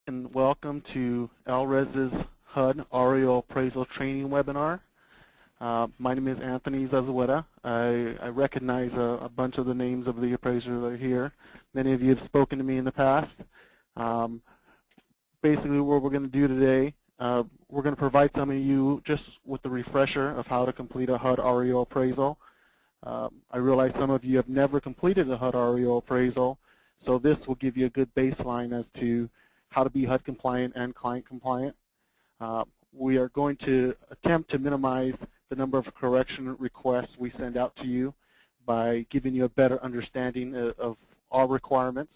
and welcome to LRES's HUD REO Appraisal Training webinar. My name is Anthony Zazueta. I recognize a bunch of the names of the appraisers that are here. Many of you have spoken to me in the past. Basically what we're going to do today, we're going to provide some of you just with the refresher of how to complete a HUD REO appraisal. I realize some of you have never completed a HUD REO appraisal, so this will give you a good baseline as to how to be HUD compliant and client compliant. We are going to attempt to minimize the number of correction requests we send out to you by giving you a better understanding of all requirements.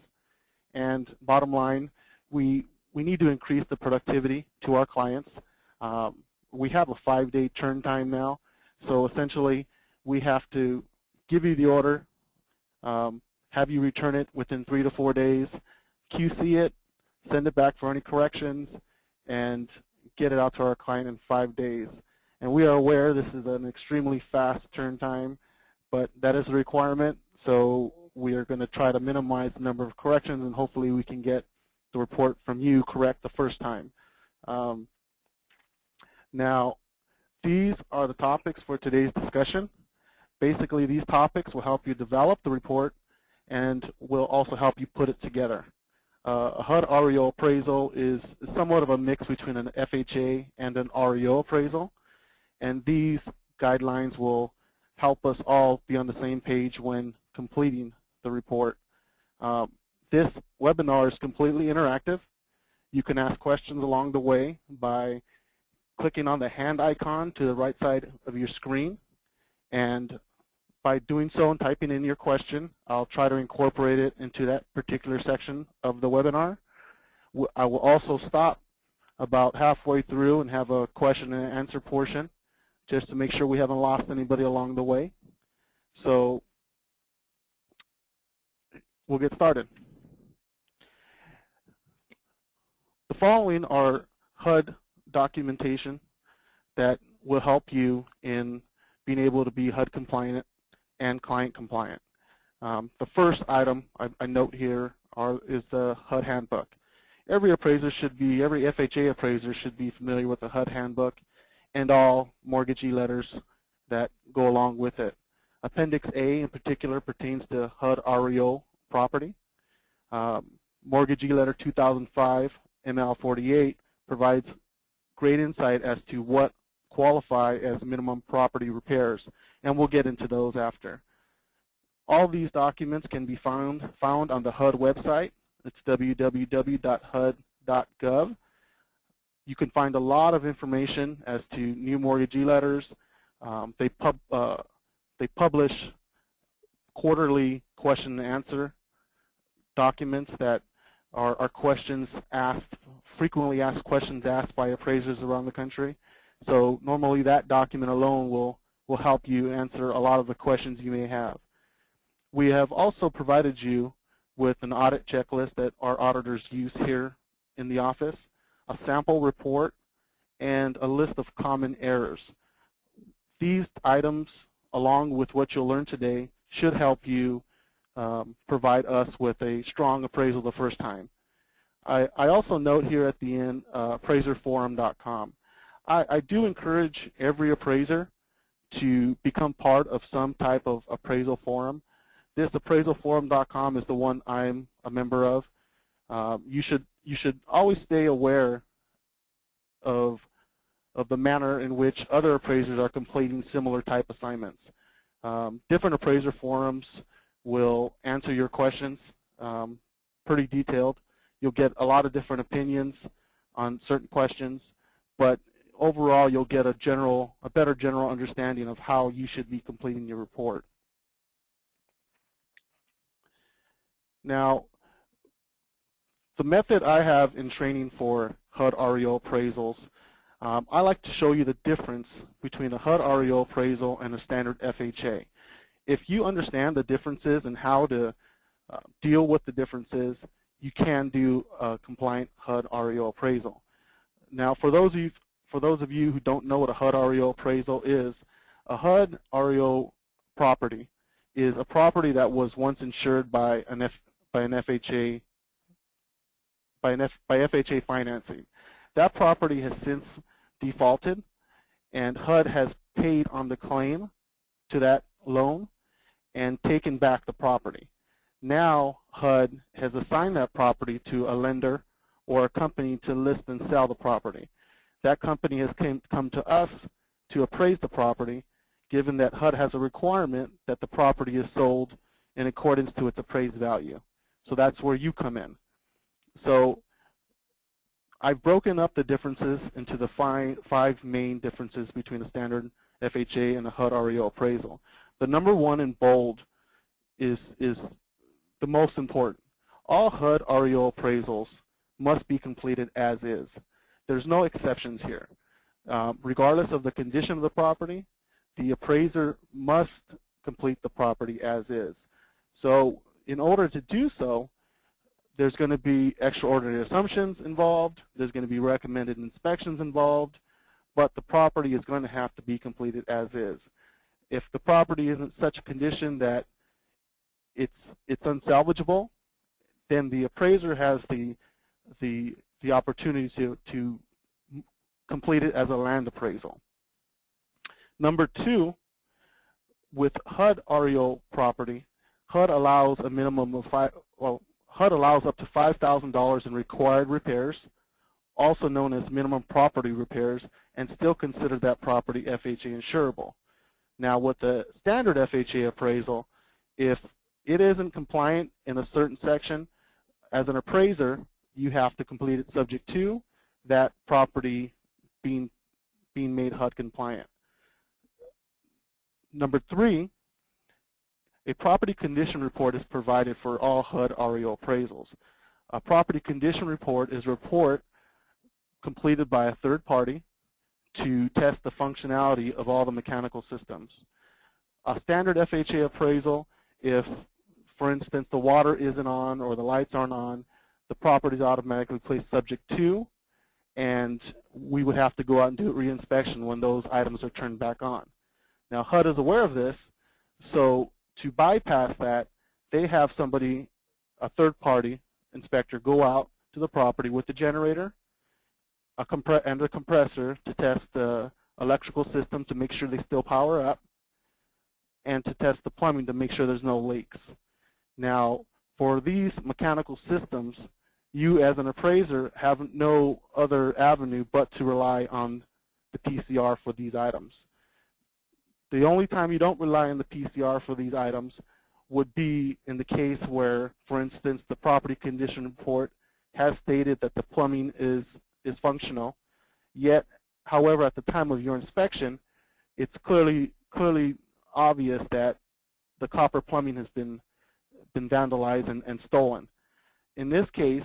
And bottom line, we need to increase the productivity to our clients. We have a 5-day turn time now, so essentially we have to give you the order, have you return it within 3 to 4 days, QC it, send it back for any corrections, and get it out to our client in 5 days. And we are aware this is an extremely fast turn time, but that is a requirement, so we are going to try to minimize the number of corrections, and hopefully we can get the report from you correct the first time. Now, these are the topics for today's discussion. Basically, these topics will help you develop the report and will also help you put it together. A HUD REO appraisal is somewhat of a mix between an FHA and an REO appraisal, and these guidelines will help us all be on the same page when completing the report. This webinar is completely interactive. You can ask questions along the way by clicking on the hand icon to the right side of your screen, and by doing so and typing in your question, I'll try to incorporate it into that particular section of the webinar. I will also stop about halfway through and have a question and answer portion just to make sure we haven't lost anybody along the way. So we'll get started. The following are HUD documentation that will help you in being able to be HUD compliant and client compliant. The first item I note here is the HUD handbook. Every FHA appraiser should be familiar with the HUD handbook and all mortgagee letters that go along with it. Appendix A in particular pertains to HUD REO property. Mortgagee letter 2005 ML 48 provides great insight as to what qualify as minimum property repairs, and we'll get into those after. All these documents can be found on the HUD website. It's www.hud.gov. You can find a lot of information as to new mortgagee letters. They publish quarterly question and answer documents that are questions asked, frequently asked questions asked by appraisers around the country. So normally that document alone will help you answer a lot of the questions you may have. We have also provided you with an audit checklist that our auditors use here in the office, a sample report, and a list of common errors. These items, along with what you'll learn today, should help you provide us with a strong appraisal the first time. I also note here at the end appraiserforum.com. I do encourage every appraiser to become part of some type of appraisal forum. This appraiserforum.com is the one I'm a member of. You should always stay aware of the manner in which other appraisers are completing similar type assignments. Different appraiser forums will answer your questions pretty detailed. You'll get a lot of different opinions on certain questions, but overall you'll get a better general understanding of how you should be completing your report. Now, the method I have in training for HUD REO appraisals, I like to show you the difference between a HUD REO appraisal and a standard FHA. If you understand the differences and how to deal with the differences, you can do a compliant HUD REO appraisal. Now, for those of you who don't know what a HUD REO appraisal is, a HUD REO property is a property that was once insured by an FHA by FHA financing. That property has since defaulted, and HUD has paid on the claim to that loan and taken back the property. Now HUD has assigned that property to a lender or a company to list and sell the property. That company has come to us to appraise the property, given that HUD has a requirement that the property is sold in accordance to its appraised value. So that's where you come in. So I've broken up the differences into the five main differences between a standard FHA and a HUD REO appraisal. The number one in bold is the most important. All HUD REO appraisals must be completed as is. There's no exceptions here. Regardless of the condition of the property, the appraiser must complete the property as is. So in order to do so, there's going to be extraordinary assumptions involved, there's going to be recommended inspections involved, but the property is going to have to be completed as is. If the property is in such a condition that it's unsalvageable, then the appraiser has the opportunity to complete it as a land appraisal. Number two, with HUD REO property, HUD allows a minimum of HUD allows up to $5,000 in required repairs, also known as minimum property repairs, and still consider that property FHA insurable. Now with the standard FHA appraisal, if it isn't compliant in a certain section, as an appraiser, you have to complete it subject to that property being made HUD compliant. Number three, a property condition report is provided for all HUD REO appraisals. A property condition report is a report completed by a third party to test the functionality of all the mechanical systems. A standard FHA appraisal, if, for instance, the water isn't on or the lights aren't on, the property is automatically placed subject to, and we would have to go out and do a reinspection when those items are turned back on. Now HUD is aware of this, so to bypass that, they have somebody, a third-party inspector, go out to the property with the generator and a compressor to test the electrical system to make sure they still power up, and to test the plumbing to make sure there's no leaks. Now, for these mechanical systems, you as an appraiser have no other avenue but to rely on the PCR for these items. The only time you don't rely on the PCR for these items would be in the case where, for instance, the property condition report has stated that the plumbing is functional, yet, however, at the time of your inspection, it's clearly obvious that the copper plumbing has been vandalized and stolen. In this case,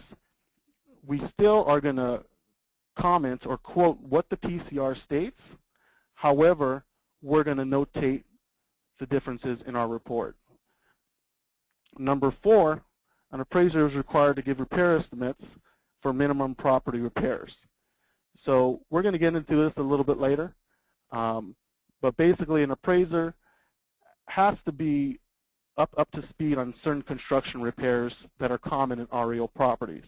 we still are going to comment or quote what the PCR states. However, we're going to notate the differences in our report. Number four, an appraiser is required to give repair estimates for minimum property repairs. So we're going to get into this a little bit later, but basically an appraiser has to be up to speed on certain construction repairs that are common in REO properties.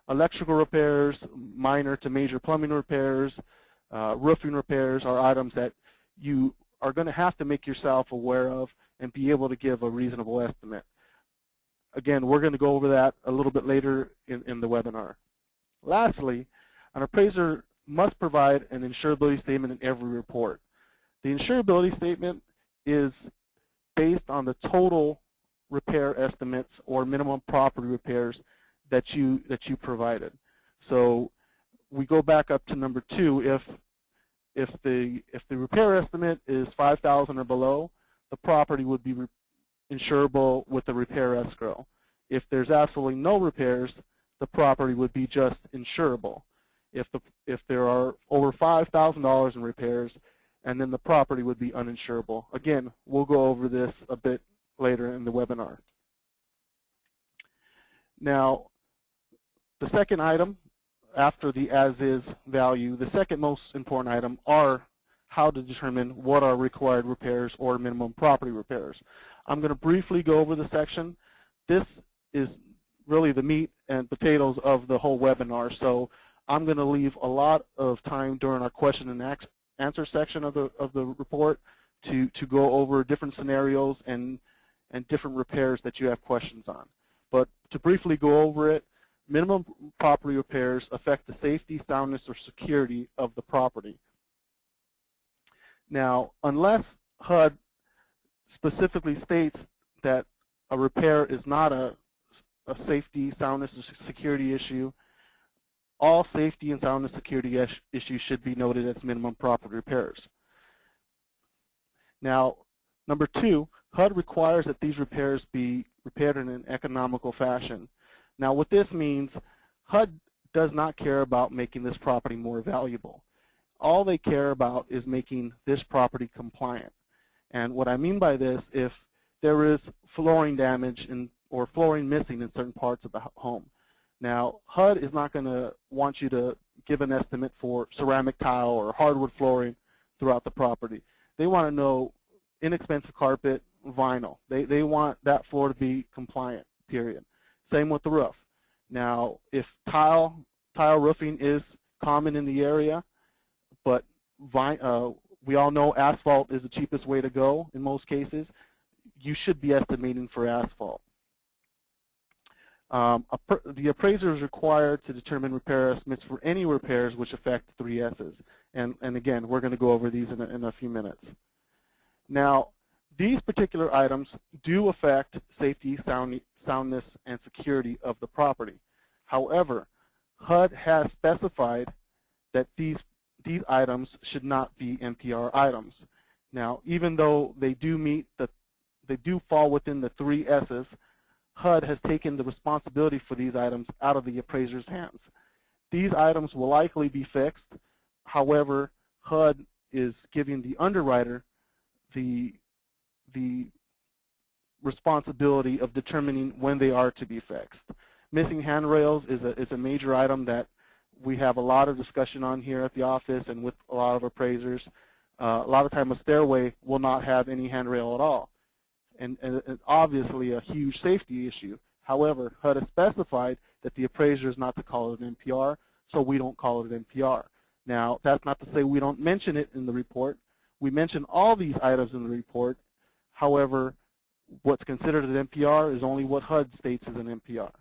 Electrical repairs, minor to major plumbing repairs, roofing repairs are items that you are going to have to make yourself aware of and be able to give a reasonable estimate. Again, we're going to go over that a little bit later in the webinar. Lastly, an appraiser must provide an insurability statement in every report. The insurability statement is based on the total repair estimates or minimum property repairs that you provided. So we go back up to number two. If the repair estimate is $5,000 or below, the property would be insurable with the repair escrow. If there's absolutely no repairs, the property would be just insurable. If there are over $5,000 in repairs, and then the property would be uninsurable. Again, we'll go over this a bit later in the webinar. Now, the second item after the as-is value, the second most important item are how to determine what are required repairs or minimum property repairs. I'm going to briefly go over the section. This is really the meat and potatoes of the whole webinar. So I'm going to leave a lot of time during our question and answer section of the report to go over different scenarios and different repairs that you have questions on. But to briefly go over it, minimum property repairs affect the safety, soundness, or security of the property. Now, unless HUD specifically states that a repair is not a safety, soundness, or security issue, all safety and soundness security issues should be noted as minimum property repairs. Now, number 2, HUD requires that these repairs be repaired in an economical fashion. Now, what this means, HUD does not care about making this property more valuable. All they care about is making this property compliant. And what I mean by this, if there is flooring damage or flooring missing in certain parts of the home. Now, HUD is not going to want you to give an estimate for ceramic tile or hardwood flooring throughout the property. They want to know inexpensive carpet, vinyl. They want that floor to be compliant, period. Same with the roof. Now, if tile roofing is common in the area, but we all know asphalt is the cheapest way to go in most cases, you should be estimating for asphalt. The appraiser is required to determine repair estimates for any repairs which affect 3 S's. And again, we're going to go over these in a few minutes. Now, these particular items do affect safety, soundness, and security of the property. However, HUD has specified that these items should not be NPR items. Now, even though they do fall within the 3 S's, HUD has taken the responsibility for these items out of the appraiser's hands. These items will likely be fixed. However, HUD is giving the underwriter the responsibility of determining when they are to be fixed. Missing handrails is a major item that we have a lot of discussion on here at the office and with a lot of appraisers. A lot of time a stairway will not have any handrail at all. And it's obviously a huge safety issue. However, HUD has specified that the appraiser is not to call it an NPR, so we don't call it an NPR. Now, that's not to say we don't mention it in the report. We mention all these items in the report. However, what's considered an NPR is only what HUD states as an NPR.